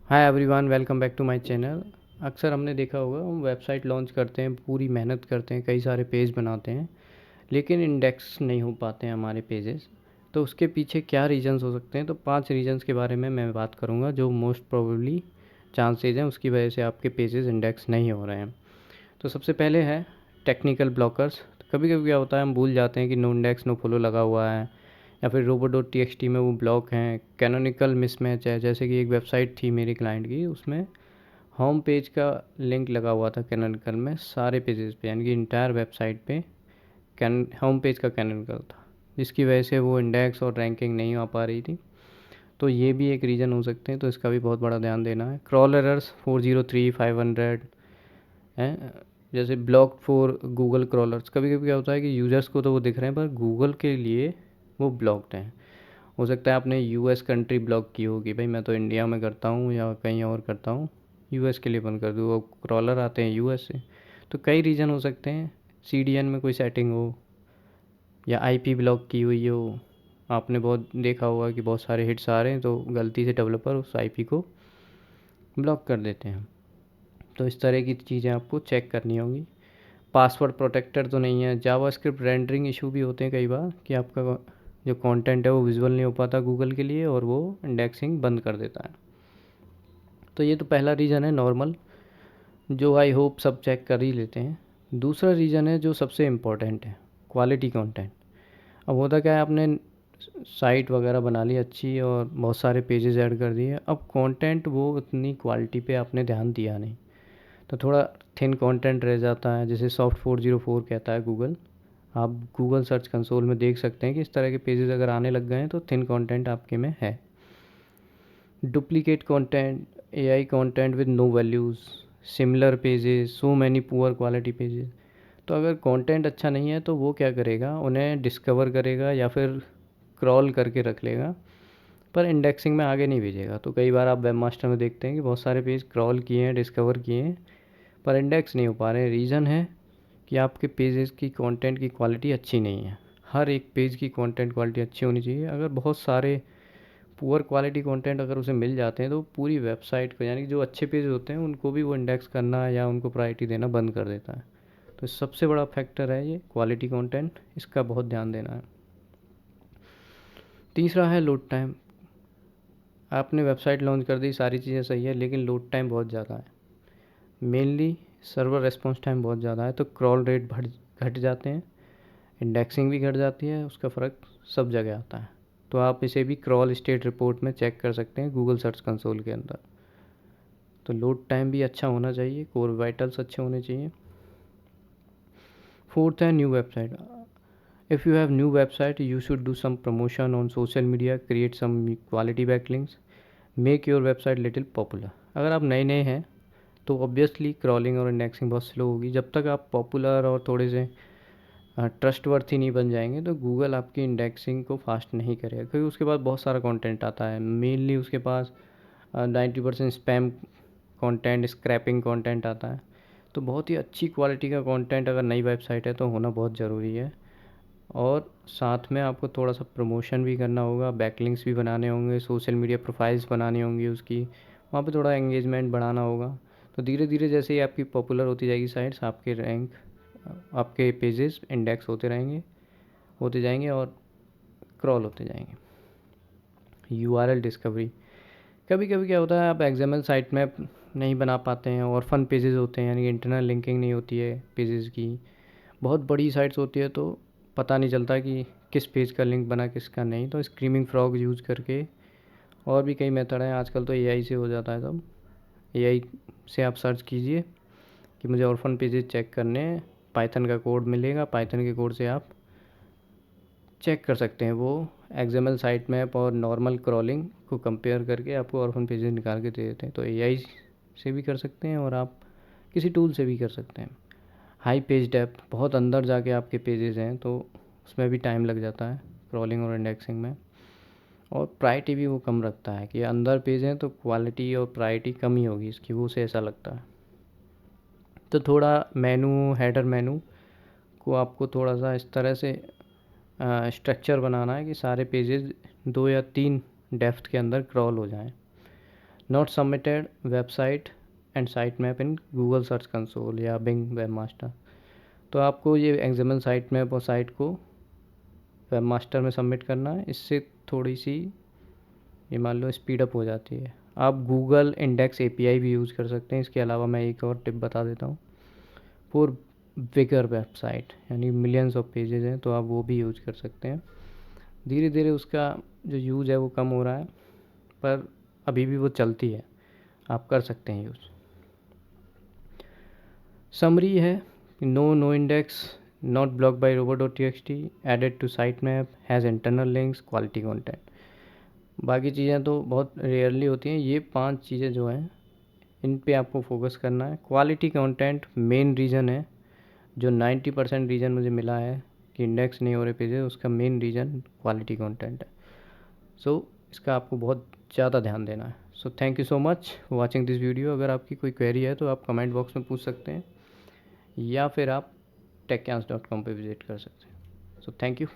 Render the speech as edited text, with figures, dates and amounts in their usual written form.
Hi everyone, welcome back to my channel. अक्सर हमने देखा होगा, हम वेबसाइट लॉन्च करते हैं, पूरी मेहनत करते हैं, कई सारे पेज बनाते हैं, लेकिन इंडेक्स नहीं हो पाते हैं हमारे पेजेस। तो उसके पीछे क्या रीजंस हो सकते हैं? तो 5 रीजंस के बारे में मैं बात करूंगा, जो मोस्ट प्रोबेबली चांसेज हैं उसकी वजह से आपके पेजेस इंडेक्स नहीं हो रहे हैं। तो सबसे पहले है टेक्निकल ब्लॉकर्स। कभी कभी क्या होता है, हम भूल जाते हैं कि नो इंडेक्स नो फॉलो लगा हुआ है, या फिर robo dot t x t में वो ब्लॉक हैं। कैनोनिकल मिसमैच है, जैसे कि एक वेबसाइट थी मेरी क्लाइंट की, उसमें होम पेज का लिंक लगा हुआ था कैनोनिकल में सारे पेजेस पे, यानी कि इंटायर वेबसाइट पे कैन होम पेज का कैनोनिकल था, जिसकी वजह से वो इंडेक्स और रैंकिंग नहीं आ पा रही थी। तो ये भी एक रीज़न हो सकते हैं, तो इसका भी बहुत बड़ा ध्यान देना है। क्रॉल एरर्स 403 500 हैं, जैसे ब्लॉक फॉर गूगल क्रॉलर्स। कभी कभी क्या होता है कि यूज़र्स को तो वो दिख रहे हैं, पर गूगल के लिए वो ब्लॉक्ड हैं। हो सकता है आपने यूएस कंट्री ब्लॉक की होगी, भाई मैं तो इंडिया में करता हूँ या कहीं और करता हूँ, यूएस के लिए बंद कर दूँ, वो क्रॉलर आते हैं यूएस से। तो कई रीज़न हो सकते हैं, सीडीएन में कोई सेटिंग हो, या आईपी ब्लॉक की हुई हो। आपने बहुत देखा होगा कि बहुत सारे हिट्स आ रहे हैं, तो गलती से डेवलपर उस आईपी को ब्लॉक कर देते हैं। तो इस तरह की चीज़ें आपको चेक करनी होंगी। पासवर्ड प्रोटेक्टर तो नहीं है। जावास्क्रिप्ट रेंडरिंग इशू भी होते हैं कई बार, कि आपका जो कंटेंट है वो विजुअल नहीं हो पाता गूगल के लिए, और वो इंडेक्सिंग बंद कर देता है। तो ये तो पहला रीज़न है नॉर्मल, जो आई होप सब चेक कर ही लेते हैं। दूसरा रीज़न है जो सबसे इम्पोर्टेंट है, क्वालिटी कंटेंट। अब होता क्या है, आपने साइट वगैरह बना ली अच्छी और बहुत सारे पेजेस ऐड कर दिए, अब कंटेंट वो उतनी क्वालिटी पे आपने ध्यान दिया नहीं, तो थोड़ा थिन कंटेंट रह जाता है, जैसे सॉफ्ट 404 कहता है गूगल। आप गूगल सर्च कंसोल में देख सकते हैं कि इस तरह के पेजेस अगर आने लग गए हैं तो थिन कंटेंट आपके में है। Duplicate content, AI content with no values, similar pages, so many poor quality pages. तो अगर कंटेंट अच्छा नहीं है तो वो क्या करेगा, उन्हें डिस्कवर करेगा या फिर क्रॉल करके रख लेगा, पर इंडेक्सिंग में आगे नहीं भेजेगा। तो कई बार आप वेब मास्टर में देखते हैं कि बहुत सारे पेज क्रॉल किए हैं, डिस्कवर किए हैं, पर इंडेक्स नहीं हो पा रहे हैं। रीज़न है कि आपके पेजेस की कंटेंट की क्वालिटी अच्छी नहीं है। हर एक पेज की कंटेंट क्वालिटी अच्छी होनी चाहिए। अगर बहुत सारे पुअर क्वालिटी कंटेंट अगर उसे मिल जाते हैं, तो पूरी वेबसाइट को, यानी कि जो अच्छे पेज होते हैं उनको भी वो इंडेक्स करना या उनको प्रायोरिटी देना बंद कर देता है। तो सबसे बड़ा फैक्टर है ये क्वालिटी कंटेंट, इसका बहुत ध्यान देना है। तीसरा है लोड टाइम। आपने वेबसाइट लॉन्च कर दी, सारी चीज़ें सही है, लेकिन लोड टाइम बहुत ज़्यादा है। मेनली सर्वर रेस्पॉन्स टाइम बहुत ज़्यादा है, तो क्रॉल रेट घट जाते हैं, इंडेक्सिंग भी घट जाती है, उसका फ़र्क सब जगह आता है। तो आप इसे भी क्रॉल स्टेट रिपोर्ट में चेक कर सकते हैं गूगल सर्च कंसोल के अंदर। तो लोड टाइम भी अच्छा होना चाहिए, कोर वाइटल्स अच्छे होने चाहिए। फोर्थ है new website. If you have new website, you should do some promotion on social media, create some quality backlinks, make your website little popular. अगर आप नए नए हैं तो ऑब्वियसली क्रॉलिंग और इंडेक्सिंग बहुत स्लो होगी। जब तक आप पॉपुलर और थोड़े से ट्रस्ट वर्थी नहीं बन जाएंगे, तो गूगल आपकी इंडेक्सिंग को फास्ट नहीं करेगा, क्योंकि उसके पास बहुत सारा कंटेंट आता है। मेनली उसके पास 90% स्पैम कंटेंट, स्क्रैपिंग कंटेंट आता है। तो बहुत ही अच्छी क्वालिटी का कंटेंट अगर नई वेबसाइट है तो होना बहुत ज़रूरी है। और साथ में आपको थोड़ा सा प्रमोशन भी करना होगा, बैकलिंक्स भी बनाने होंगे, सोशल मीडिया प्रोफाइल्स बनानी होंगी उसकी, वहाँ पे थोड़ा एंगेजमेंट बढ़ाना होगा। तो धीरे धीरे जैसे ही आपकी पॉपुलर होती जाएगी साइट्स, आपके रैंक, आपके पेजेस इंडेक्स होते रहेंगे, होते जाएंगे और क्रॉल होते जाएंगे। URL discovery. कभी कभी क्या होता है, आप एक्सएमएल साइट मैप नहीं बना पाते हैं, और फन पेजेस होते हैं, यानी कि इंटरनल लिंकिंग नहीं होती है पेजेस की। बहुत बड़ी साइट्स होती है तो पता नहीं चलता कि किस पेज का लिंक बना किसका नहीं। तो स्क्रीमिंग फ्रॉग यूज़ करके, और भी कई मेथड हैं, आजकल तो एआई से हो जाता है सब। एआई से आप सर्च कीजिए कि मुझे ऑर्फन पेजेस चेक करने हैं, पाइथन का कोड मिलेगा, पाइथन के कोड से आप चेक कर सकते हैं। वो एक्सएमएल साइट मैप और नॉर्मल क्रॉलिंग को कंपेयर करके आपको ऑर्फन पेजेस निकाल के दे देते हैं। तो एआई से भी कर सकते हैं और आप किसी टूल से भी कर सकते हैं। हाई पेज डेप्थ, बहुत अंदर जाके आपके पेजेस हैं तो उसमें भी टाइम लग जाता है क्रॉलिंग और इंडेक्सिंग में। और प्रायोरिटी भी वो कम रखता है, कि अंदर पेज हैं तो क्वालिटी और प्रायोरिटी कम ही होगी इसकी, वो से ऐसा लगता है। तो थोड़ा मेनू, हेडर मेनू को आपको थोड़ा सा इस तरह से स्ट्रक्चर बनाना है कि सारे पेजेस 2 या 3 डेप्थ के अंदर क्रॉल हो जाएं। Not submitted website and site map in Google search console या बिंग वेब मास्टर। तो आपको ये एक्सएमएल साइट मैप और साइट को वेब मास्टर में सबमिट करना है। इससे थोड़ी सी ये मान लो स्पीड अप हो जाती है। आप गूगल इंडेक्स एपीआई भी यूज़ कर सकते हैं। इसके अलावा मैं एक और टिप बता देता हूँ, फॉर बिगर वेबसाइट यानी मिलियंस ऑफ पेजेस हैं तो आप वो भी यूज कर सकते हैं। धीरे धीरे उसका जो यूज़ है वो कम हो रहा है, पर अभी भी वो चलती है, आप कर सकते हैं यूज़। समरी है, no index, not block by robo.txt, added to site map, has internal links, quality content. बाकी चीज़ें तो बहुत रेयरली होती हैं। ये 5 चीज़ें जो हैं इन पे आपको फोकस करना है। क्वालिटी कंटेंट मेन रीज़न है, जो 90% रीज़न मुझे मिला है कि इंडेक्स नहीं हो रहे पेजेस, उसका मेन रीज़न क्वालिटी कंटेंट है। सो इसका आपको बहुत ज़्यादा ध्यान देना है। So thank you so much for watching this video. अगर आपकी कोई क्वेरी है तो आप कमेंट बॉक्स में पूछ सकते हैं या फिर आप techcans.com पे विज़िट कर सकते हैं। So thank you.